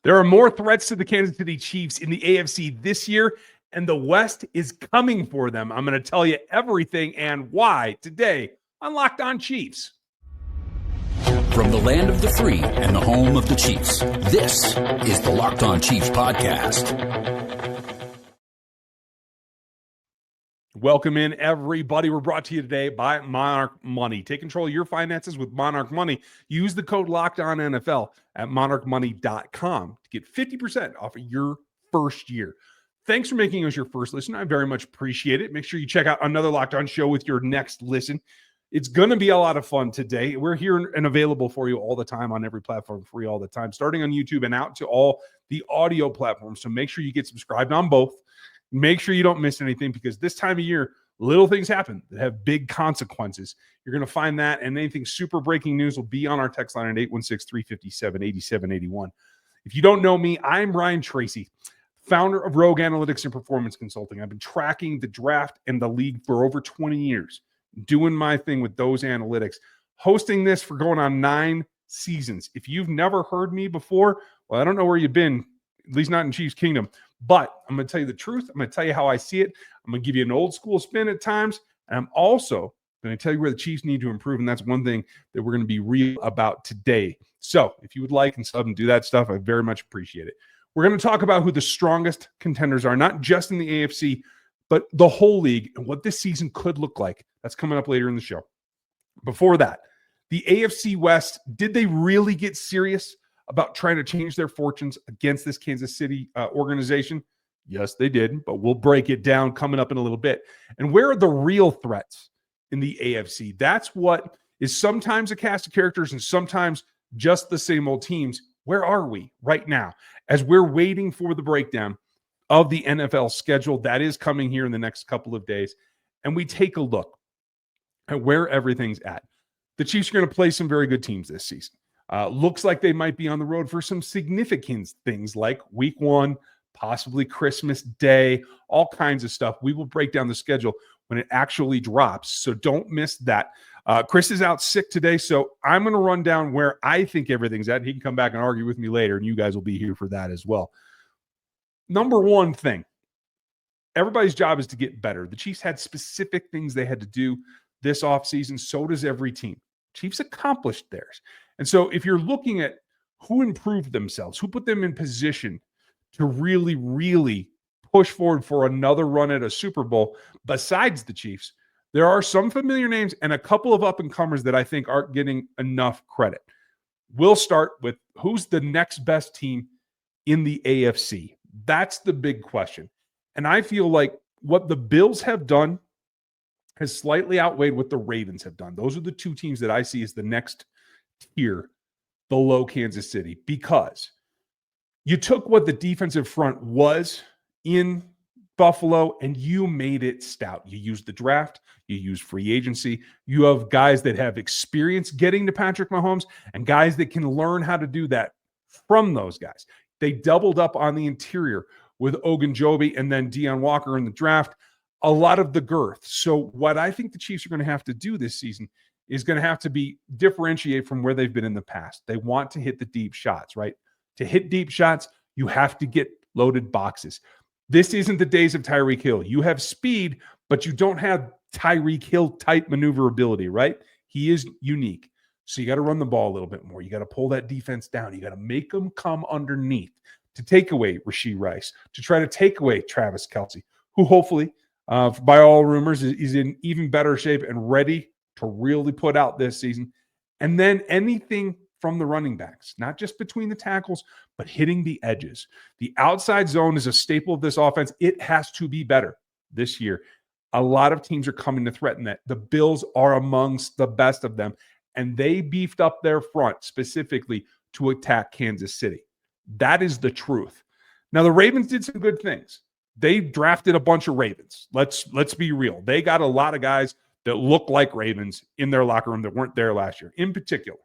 There are more threats to the Kansas City Chiefs in the AFC this year, and the West is coming for them. I'm going to tell you everything and why today on Locked On Chiefs. From the land of the free and the home of the Chiefs, this is the Locked On Chiefs podcast. Welcome in, everybody. We're brought to you today by Monarch Money. Take control of your finances with Monarch Money. Use the code LOCKEDONNFL at monarchmoney.com to get 50% off of your first year. Thanks for making us your first listen. I very much appreciate it. Make sure you check out another Locked On show with your next listen. It's going to be a lot of fun today. We're here and available for you all the time on every platform, free all the time, starting on YouTube and out to all the audio platforms. So make sure you get subscribed on both. Make sure you don't miss anything, because this time of year, little things happen that have big consequences. You're going to find that, and anything super breaking news will be on our text line at 816-357-8781. If you don't know me, I'm Ryan Tracy, founder of Rogue Analytics and Performance Consulting. I've been tracking the draft and the league for over 20 years, doing my thing with those analytics, hosting this for going on 9 seasons. If you've never heard me before, well, I don't know where you've been, at least not in Chiefs Kingdom. But I'm going to tell you the truth. I'm going to tell you how I see it. I'm going to give you an old school spin at times. And I'm also going to tell you where the Chiefs need to improve. And that's one thing that we're going to be real about today. So if you would like and sub and do that stuff, I very much appreciate it. We're going to talk about who the strongest contenders are, not just in the AFC, but the whole league, and what this season could look like. That's coming up later in the show. Before that, the AFC West, did they really get serious about trying to change their fortunes against this Kansas City organization? Yes, they did, but we'll break it down coming up in a little bit. And where are the real threats in the AFC? That's what is sometimes a cast of characters and sometimes just the same old teams. Where are we right now as we're waiting for the breakdown of the NFL schedule that is coming here in the next couple of days? And we take a look at where everything's at. The Chiefs are going to play some very good teams this season. Looks like they might be on the road for some significant things like week 1, possibly Christmas Day, all kinds of stuff. We will break down the schedule when it actually drops, so don't miss that. Chris is out sick today, so I'm going to run down where I think everything's at. He can come back and argue with me later, and you guys will be here for that as well. Number one thing, everybody's job is to get better. The Chiefs had specific things they had to do this offseason. So does every team. Chiefs accomplished theirs. And so if you're looking at who improved themselves, who put them in position to really, really push forward for another run at a Super Bowl besides the Chiefs, there are some familiar names and a couple of up-and-comers that I think aren't getting enough credit. We'll start with who's the next best team in the AFC. That's the big question. And I feel like what the Bills have done has slightly outweighed what the Ravens have done. Those are the two teams that I see as the next tier below Kansas City, because you took what the defensive front was in Buffalo and you made it stout. You used the draft, you used free agency. You have guys that have experience getting to Patrick Mahomes and guys that can learn how to do that from those guys. They doubled up on the interior with Ogunjobi and then Deion Walker in the draft. A lot of the girth. So what I think the Chiefs are going to have to do this season is going to have to be differentiate from where they've been in the past. They want to hit the deep shots, right? To hit deep shots, you have to get loaded boxes. This isn't the days of Tyreek Hill. You have speed, but you don't have Tyreek Hill type maneuverability, right? He is unique. So you got to run the ball a little bit more. You got to pull that defense down. You got to make them come underneath to take away Rashee Rice, to try to take away Travis Kelce, who hopefully, by all rumors, is in even better shape and ready to really put out this season. And then anything from the running backs, not just between the tackles, but hitting the edges. The outside zone is a staple of this offense. It has to be better this year. A lot of teams are coming to threaten that. The Bills are amongst the best of them, and they beefed up their front specifically to attack Kansas City. That is the truth. Now, the Ravens did some good things. They drafted a bunch of Ravens. Let's be real. They got a lot of guys that look like Ravens in their locker room that weren't there last year. In particular,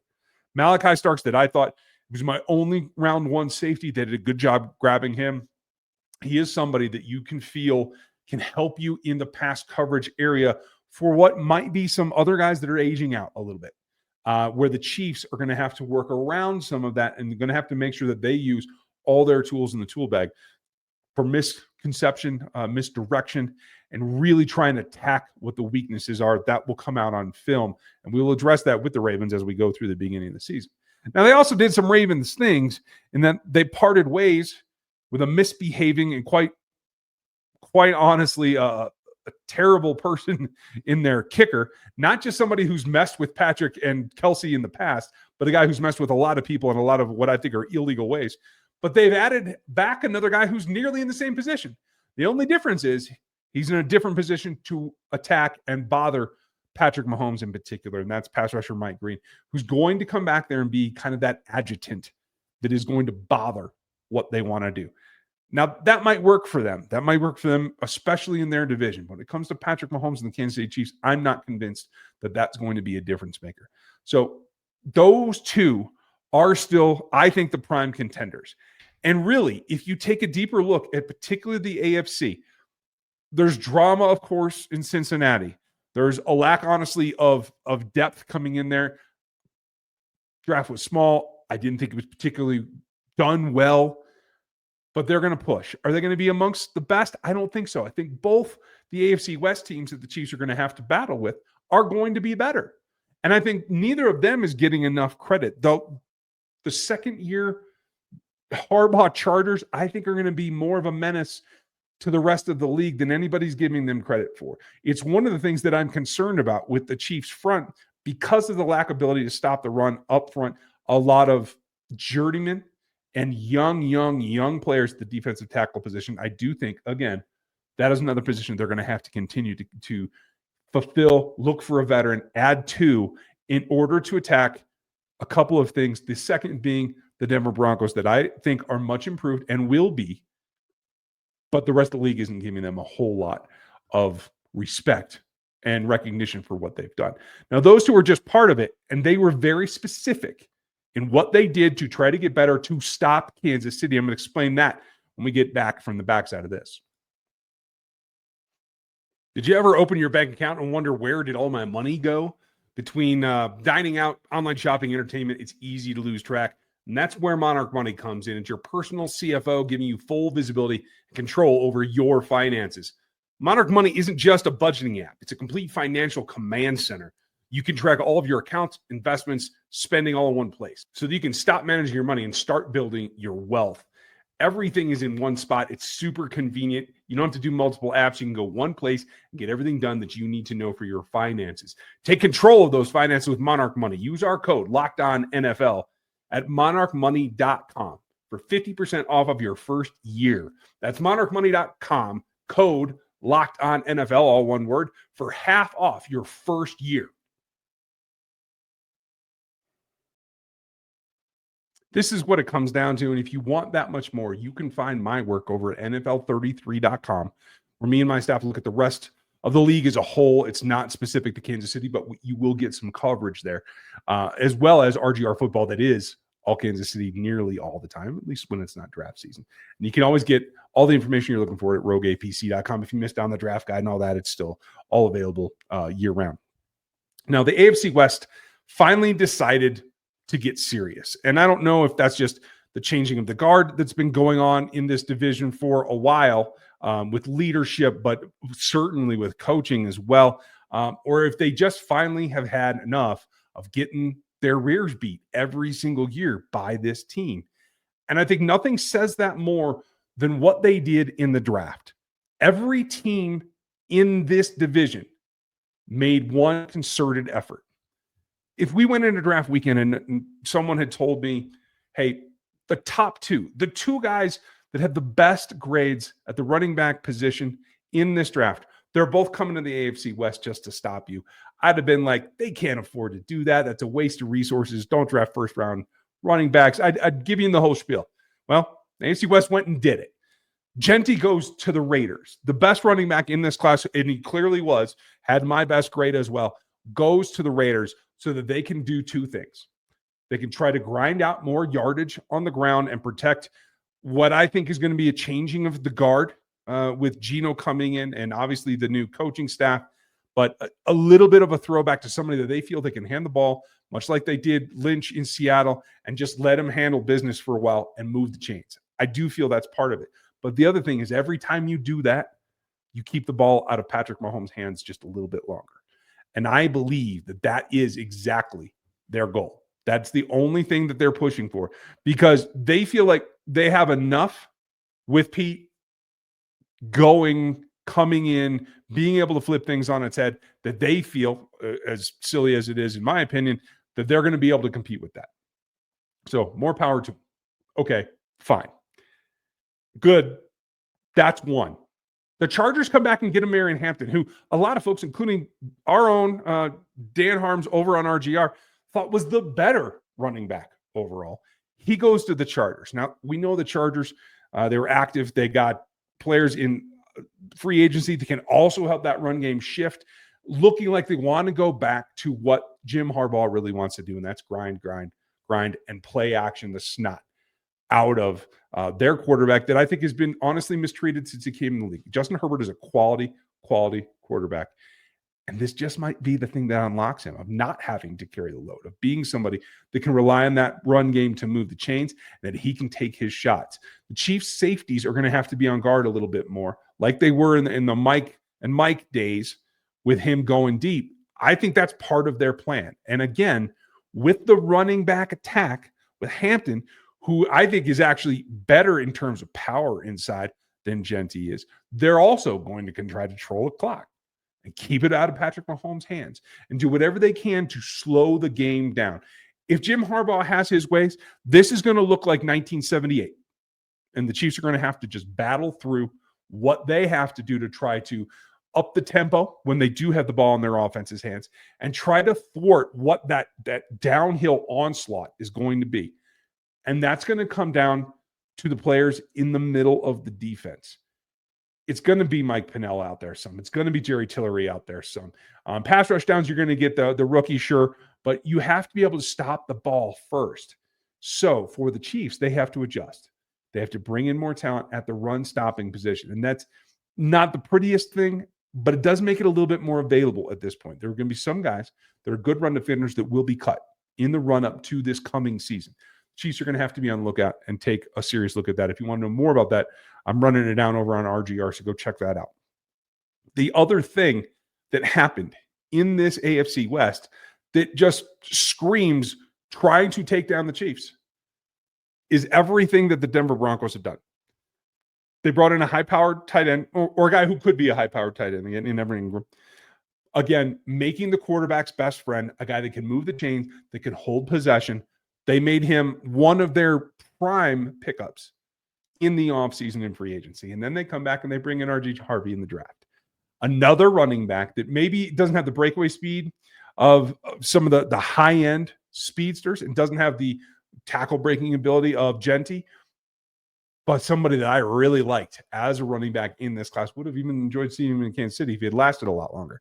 Malachi Starks, that I thought was my only round 1 safety. They did a good job grabbing him. He is somebody that you can feel can help you in the pass coverage area for what might be some other guys that are aging out a little bit, where the Chiefs are going to have to work around some of that and going to have to make sure that they use all their tools in the tool bag for misconception, misdirection, and really trying to attack what the weaknesses are. That will come out on film, and we will address that with the Ravens as we go through the beginning of the season. Now, they also did some Ravens things in that they parted ways with a misbehaving and quite honestly a terrible person in their kicker. Not just somebody who's messed with Patrick and Kelsey in the past, but a guy who's messed with a lot of people in a lot of what I think are illegal ways. But they've added back another guy who's nearly in the same position. The only difference is he's in a different position to attack and bother Patrick Mahomes in particular, and that's pass rusher Mike Green, who's going to come back there and be kind of that adjutant that is going to bother what they want to do. Now, that might work for them. That might work for them, especially in their division. When it comes to Patrick Mahomes and the Kansas City Chiefs, I'm not convinced that that's going to be a difference maker. So those two are still, I think, the prime contenders. And really, if you take a deeper look at particularly the AFC, there's drama, of course, in Cincinnati. There's a lack, honestly, of depth coming in there. Draft was small. I didn't think it was particularly done well, but they're going to push. Are they going to be amongst the best? I don't think so. I think both the AFC West teams that the Chiefs are going to have to battle with are going to be better. And I think neither of them is getting enough credit. Though the second year Harbaugh Chargers, I think, are going to be more of a menace to the rest of the league than anybody's giving them credit for. It's one of the things that I'm concerned about with the Chiefs front because of the lack of ability to stop the run up front. A lot of journeymen and young players at the defensive tackle position. I do think, again, that is another position they're going to have to continue to fulfill, look for a veteran, add to in order to attack a couple of things. The second being the Denver Broncos that I think are much improved and will be, but the rest of the league isn't giving them a whole lot of respect and recognition for what they've done. Now, those two are just part of it, and they were very specific in what they did to try to get better to stop Kansas City. I'm going to explain that when we get back from the backside of this. Did you ever open your bank account and wonder, where did all my money go? Between dining out, online shopping, entertainment, it's easy to lose track. And that's where Monarch Money comes in. It's your personal CFO giving you full visibility and control over your finances. Monarch Money isn't just a budgeting app. It's a complete financial command center. You can track all of your accounts, investments, spending all in one place so that you can stop managing your money and start building your wealth. Everything is in one spot. It's super convenient. You don't have to do multiple apps. You can go one place and get everything done that you need to know for your finances. Take control of those finances with Monarch Money. Use our code LOCKEDONNFL at monarchmoney.com for 50% off of your first year. That's monarchmoney.com, code LOCKEDONNFL, all one word, for half off your first year. This is what it comes down to. And if you want that much more, you can find my work over at NFL33.com, where me and my staff look at the rest of the league as a whole. It's not specific to Kansas City, but you will get some coverage there, as well as RGR football that is all Kansas City nearly all the time, at least when it's not draft season. And you can always get all the information you're looking for at rogueapc.com. If you missed down the draft guide and all that, it's still all available year round. Now, the AFC West finally decided to get serious. And I don't know if that's just the changing of the guard that's been going on in this division for a while, with leadership, but certainly with coaching as well, or if they just finally have had enough of getting their rears beat every single year by this team. And I think nothing says that more than what they did in the draft. Every team in this division made one concerted effort. If we went into draft weekend and someone had told me, hey, the top two, the two guys that had the best grades at the running back position in this draft, they're both coming to the AFC West just to stop you, I'd have been like, they can't afford to do that. That's a waste of resources. Don't draft first round running backs. I'd give you the whole spiel. Well, the AFC West went and did it. Genty goes to the Raiders. The best running back in this class, and he clearly was, had my best grade as well, goes to the Raiders so that they can do two things. They can try to grind out more yardage on the ground and protect what I think is going to be a changing of the guard with Geno coming in and obviously the new coaching staff, but a little bit of a throwback to somebody that they feel they can hand the ball, much like they did Lynch in Seattle, and just let him handle business for a while and move the chains. I do feel that's part of it. But the other thing is every time you do that, you keep the ball out of Patrick Mahomes' hands just a little bit longer. And I believe that is exactly their goal. That's the only thing that they're pushing for, because they feel like they have enough with Pete coming in, being able to flip things on its head, that they feel, as silly as it is, in my opinion, that they're going to be able to compete with that. So more power to them. Okay, fine. Good. That's one. The Chargers come back and get a Marion Hampton, who a lot of folks, including our own Dan Harms over on RGR, thought was the better running back overall. He goes to the Chargers. Now, we know the Chargers, they were active. They got players in free agency that can also help that run game shift, looking like they want to go back to what Jim Harbaugh really wants to do, and that's grind, and play action the snot out of their quarterback that I think has been honestly mistreated since he came in the league. Justin Herbert is a quality quarterback. And this just might be the thing that unlocks him, of not having to carry the load, of being somebody that can rely on that run game to move the chains, that he can take his shots. The Chiefs' safeties are going to have to be on guard a little bit more, like they were in the Mike days with him going deep. I think that's part of their plan. And again, with the running back attack with Hampton, who I think is actually better in terms of power inside than Genty is, they're also going to try to control the clock and keep it out of Patrick Mahomes' hands and do whatever they can to slow the game down. If Jim Harbaugh has his ways, this is going to look like 1978. And the Chiefs are going to have to just battle through what they have to do to try to up the tempo when they do have the ball in their offense's hands and try to thwart what that downhill onslaught is going to be. And that's going to come down to the players in the middle of the defense. It's going to be Mike Pennell out there some. It's going to be Jerry Tillery out there some. Pass rush downs, you're going to get the rookie, sure, but you have to be able to stop the ball first. So for the Chiefs, they have to adjust. They have to bring in more talent at the run-stopping position. And that's not the prettiest thing, but it does make it a little bit more available at this point. There are going to be some guys that are good run defenders that will be cut in the run-up to this coming season. Chiefs are going to have to be on the lookout and take a serious look at that. If you want to know more about that, I'm running it down over on RGR, so go check that out. The other thing that happened in this AFC West that just screams trying to take down the Chiefs is everything that the Denver Broncos have done. They brought in a high-powered tight end, or a guy who could be a high-powered tight end again in Evan Ingram. Again, making the quarterback's best friend, a guy that can move the chains, that can hold possession. They made him one of their prime pickups in the offseason in free agency. And then they come back and they bring in RG Harvey in the draft. Another running back that maybe doesn't have the breakaway speed of some of the high-end speedsters and doesn't have the tackle breaking ability of Genty, but somebody that I really liked as a running back in this class. Would have even enjoyed seeing him in Kansas City if he had lasted a lot longer.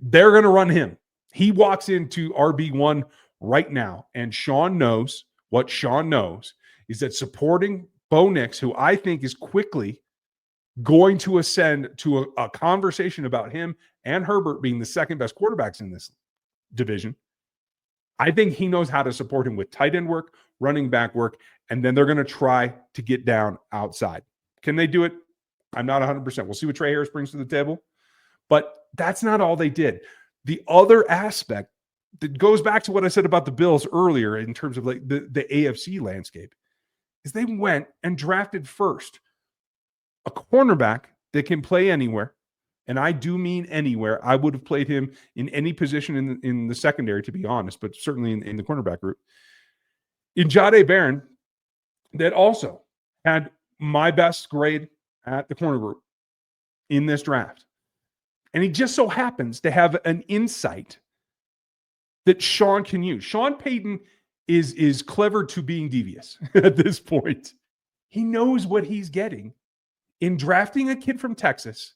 They're going to run him. He walks into RB1 right now, and Sean knows what Sean knows is that supporting Bo Nix, who I think is quickly going to ascend to a conversation about him and Herbert being the second best quarterbacks in this division. I think he knows how to support him with tight end work, running back work, and then they're going to try to get down outside. Can they do it? I'm not 100%. We'll see what Trey Harris brings to the table. But that's not all they did. The other aspect that goes back to what I said about the Bills earlier in terms of like the AFC landscape is they went and drafted first a cornerback that can play anywhere. And I do mean anywhere. I would have played him in any position in the secondary, to be honest, but certainly in the cornerback group. In Jahdae Barron, that also had my best grade at the corner group in this draft. And he just so happens to have an insight that Sean can use. Sean Payton is clever to being devious at this point. He knows what he's getting in drafting a kid from Texas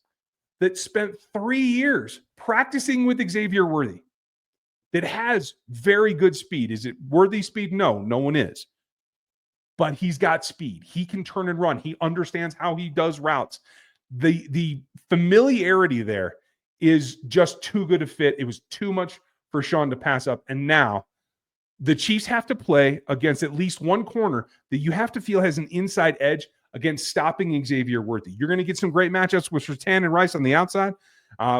that spent 3 years practicing with Xavier Worthy, that has very good speed. Is it Worthy speed? No one is. But he's got speed. He can turn and run. He understands how he does routes. The familiarity there is just too good a fit. It was too much for Sean to pass up. And now the Chiefs have to play against at least one corner that you have to feel has an inside edge against stopping Xavier Worthy. You're going to get some great matchups with Sertan and Rice on the outside,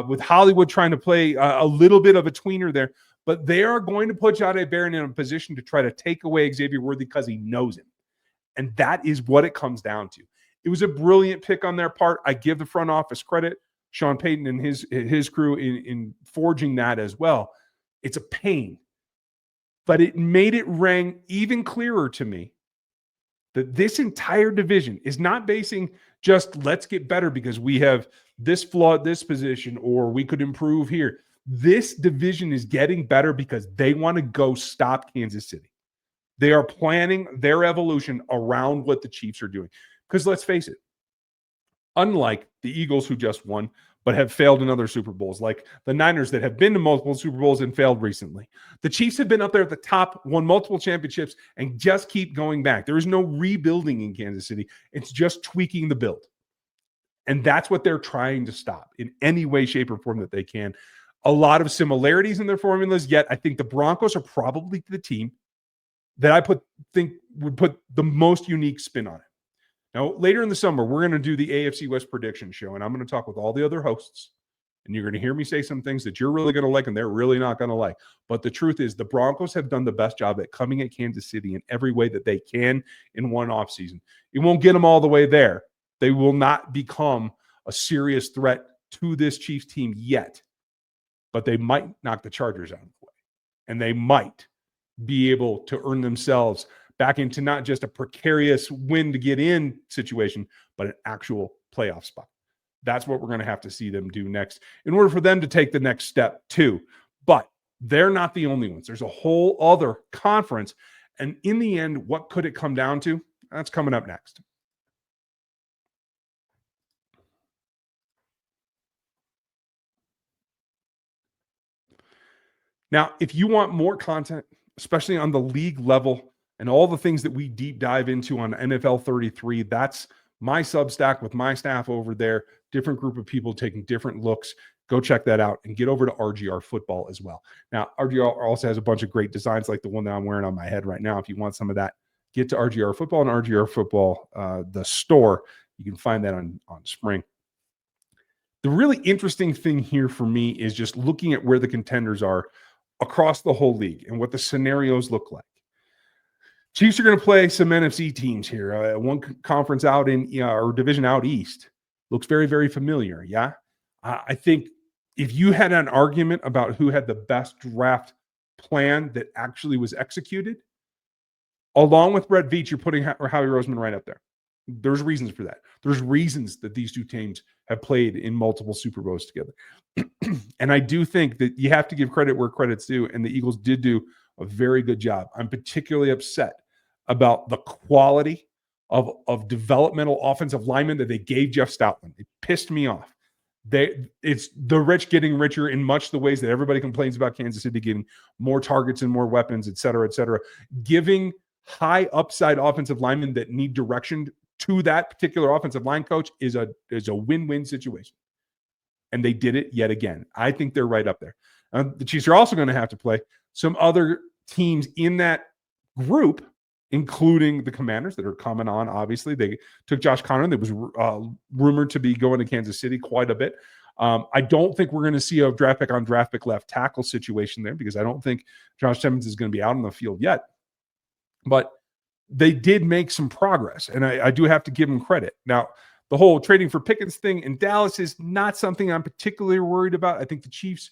with Hollywood trying to play a little bit of a tweener there. But they are going to put Jahdae Barron in a position to try to take away Xavier Worthy because he knows him. And that is what it comes down to. It was a brilliant pick on their part. I give the front office credit, Sean Payton and his crew in forging that as well. It's a pain. But it made it ring even clearer to me that this entire division is not basing just let's get better because we have this flaw at this position or we could improve here. This division is getting better because they want to go stop Kansas City. They are planning their evolution around what the Chiefs are doing. Because let's face it, unlike the Eagles who just won, but have failed in other Super Bowls, like the Niners that have been to multiple Super Bowls and failed recently. The Chiefs have been up there at the top, won multiple championships, and just keep going back. There is no rebuilding in Kansas City. It's just tweaking the build. And that's what they're trying to stop in any way, shape, or form that they can. A lot of similarities in their formulas, yet I think the Broncos are probably the team that I think would put the most unique spin on it. Now, later in the summer, we're going to do the AFC West prediction show, and I'm going to talk with all the other hosts, and you're going to hear me say some things that you're really going to like and they're really not going to like. But the truth is the Broncos have done the best job at coming at Kansas City in every way that they can in one offseason. It won't get them all the way there. They will not become a serious threat to this Chiefs team yet, but they might knock the Chargers out of the way, and they might be able to earn themselves back into not just a precarious win to get in situation, but an actual playoff spot. That's what we're going to have to see them do next in order for them to take the next step too. But they're not the only ones. There's a whole other conference. And in the end, what could it come down to? That's coming up next. Now, if you want more content, especially on the league level and all the things that we deep dive into on NFL 33, that's my Substack with my staff over there, different group of people taking different looks. Go check that out and get over to RGR Football as well. Now, RGR also has a bunch of great designs like the one that I'm wearing on my head right now. If you want some of that, get to RGR Football and RGR Football, the store. You can find that on Spring. The really interesting thing here for me is just looking at where the contenders are across the whole league and what the scenarios look like. Chiefs are going to play some NFC teams here. One conference out in or division out east looks very, very familiar. Yeah, I think if you had an argument about who had the best draft plan that actually was executed, along with Brett Veach, you're putting Howie Roseman right up there. There's reasons for that. There's reasons that these two teams have played in multiple Super Bowls together. And I do think that you have to give credit where credit's due, and the Eagles did do a very good job. I'm particularly upset about the quality of developmental offensive linemen that they gave Jeff Stoutland. It pissed me off. It's the rich getting richer in much the ways that everybody complains about Kansas City getting more targets and more weapons, et cetera, et cetera. Giving high upside offensive linemen that need direction to that particular offensive line coach is a win-win situation. And they did it yet again. I think they're right up there. The Chiefs are also going to have to play some other teams in that group, including the Commanders that are coming on. Obviously, they took Josh Conner that was rumored to be going to Kansas City quite a bit. I don't think we're going to see a draft pick on draft pick left tackle situation there because I don't think Josh Simmons is going to be out on the field yet. But they did make some progress, and I do have to give them credit. Now, the whole trading for Pickens thing in Dallas is not something I'm particularly worried about. I think the Chiefs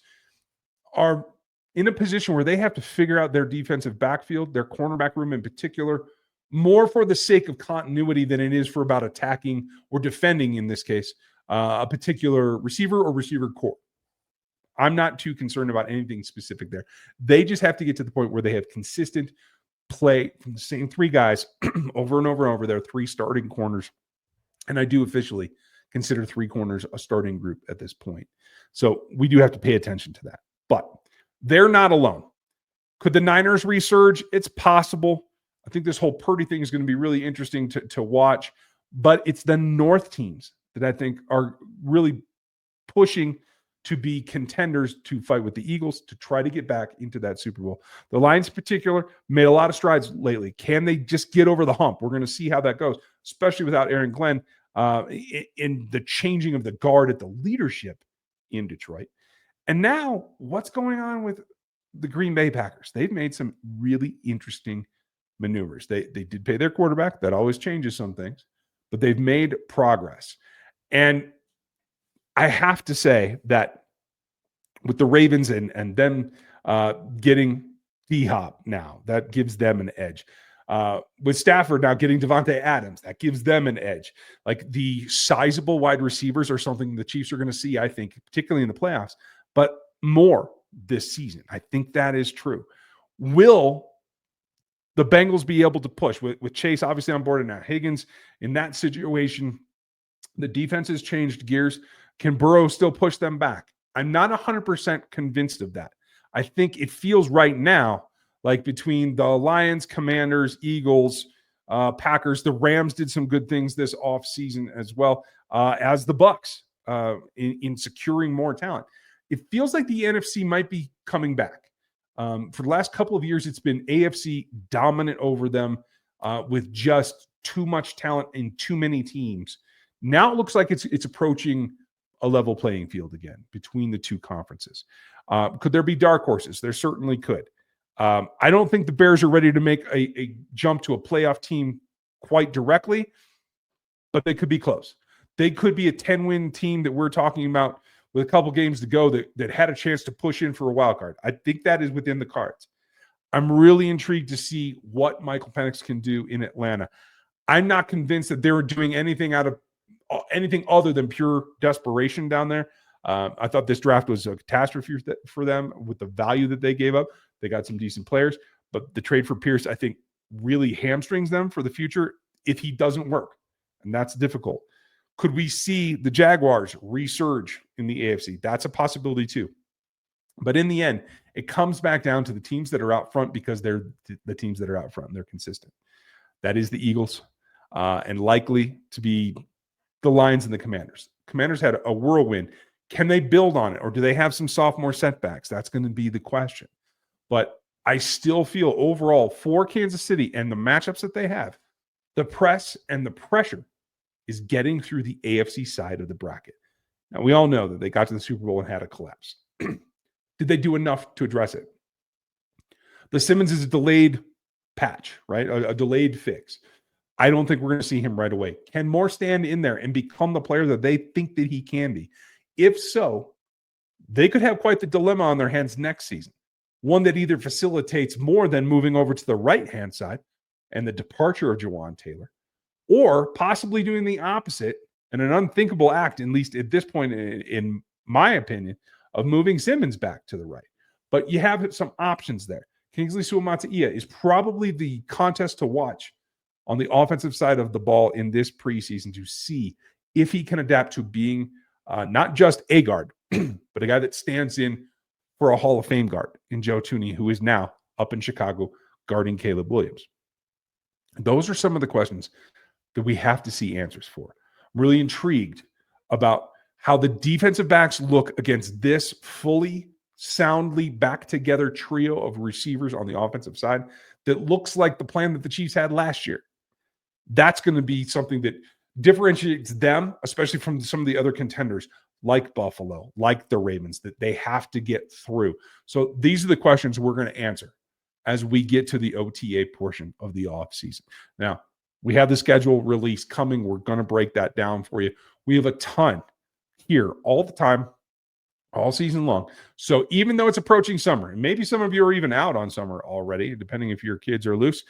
are in a position where they have to figure out their defensive backfield, their cornerback room in particular, more for the sake of continuity than it is for about attacking or defending, in this case, a particular receiver or receiver core. I'm not too concerned about anything specific there. They just have to get to the point where they have consistent play from the same three guys over and over and over. Their three starting corners. And I do officially consider three corners a starting group at this point. So we do have to pay attention to that. But they're not alone. Could the Niners resurge? It's possible. I think this whole Purdy thing is going to be really interesting to watch. But it's the North teams that I think are really pushing to be contenders to fight with the Eagles to try to get back into that Super Bowl. The Lions in particular made a lot of strides lately. Can they just get over the hump? We're going to see how that goes, especially without Aaron Glenn in the changing of the guard at the leadership in Detroit. And now what's going on with the Green Bay Packers? They've made some really interesting maneuvers. They did pay their quarterback. That always changes some things, but they've made progress. And I have to say that with the Ravens and them getting D-Hop now, that gives them an edge. With Stafford now getting Devontae Adams, that gives them an edge. Like the sizable wide receivers are something the Chiefs are going to see, I think, particularly in the playoffs, but more this season. I think that is true. Will the Bengals be able to push with Chase obviously on board and now Higgins in that situation? The defense has changed gears. Can Burrow still push them back? I'm not 100% convinced of that. I think it feels right now like between the Lions, Commanders, Eagles, Packers, the Rams did some good things this offseason as well as the Bucks in securing more talent. It feels like the NFC might be coming back. For the last couple of years, it's been AFC dominant over them with just too much talent and too many teams. Now it looks like it's approaching a level playing field again between the two conferences. Could there be dark horses? There certainly could. I don't think the Bears are ready to make a jump to a playoff team quite directly, but they could be close. They could be a 10-win team that we're talking about with a couple games to go that had a chance to push in for a wild card. I think that is within the cards. I'm really intrigued to see what Michael Penix can do in Atlanta. I'm not convinced that they were doing anything other than pure desperation down there. I thought this draft was a catastrophe for them with the value that they gave up. They got some decent players, but the trade for Pierce, I think, really hamstrings them for the future if he doesn't work, and that's difficult. Could we see the Jaguars resurge in the AFC? That's a possibility too. But in the end, it comes back down to the teams that are out front because they're the teams that are out front and they're consistent. That is the Eagles and likely to be the Lions and the Commanders. Commanders had a whirlwind. Can they build on it or do they have some sophomore setbacks? That's going to be the question. But I still feel overall for Kansas City and the matchups that they have, the press and the pressure is getting through the AFC side of the bracket. Now, we all know that they got to the Super Bowl and had a collapse. Did they do enough to address it? The Simmons is a delayed patch, right? A delayed fix. I don't think we're going to see him right away. Can Moore stand in there and become the player that they think that he can be? If so, they could have quite the dilemma on their hands next season. One that either facilitates more than moving over to the right-hand side and the departure of Jawan Taylor, or possibly doing the opposite and an unthinkable act, at least at this point, in my opinion, of moving Simmons back to the right. But you have some options there. Kingsley Suamataia is probably the contest to watch on the offensive side of the ball in this preseason to see if he can adapt to being not just a guard, but a guy that stands in for a Hall of Fame guard in Joe Thuney, who is now up in Chicago guarding Caleb Williams. Those are some of the questions that we have to see answers for. I'm really intrigued about how the defensive backs look against this fully, soundly back-together trio of receivers on the offensive side that looks like the plan that the Chiefs had last year. That's going to be something that differentiates them, especially from some of the other contenders like Buffalo, like the Ravens, that they have to get through. So these are the questions we're going to answer as we get to the OTA portion of the offseason. Now, we have the schedule release coming. We're going to break that down for you. We have a ton here all the time, all season long. So even though it's approaching summer, and maybe some of you are even out on summer already, depending if your kids are loose,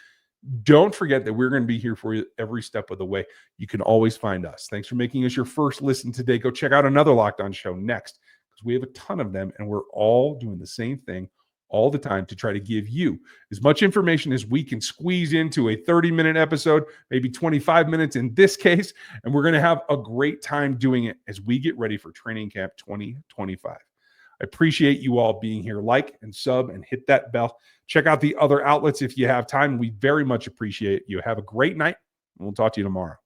don't forget that we're going to be here for you every step of the way. You can always find us. Thanks for making us your first listen today. Go check out another Locked On show next, because we have a ton of them, and we're all doing the same thing all the time to try to give you as much information as we can squeeze into a 30-minute episode, maybe 25 minutes in this case, and we're going to have a great time doing it as we get ready for Training Camp 2025. I appreciate you all being here. Like and sub and hit that bell. Check out the other outlets if you have time. We very much appreciate you. Have a great night, and we'll talk to you tomorrow.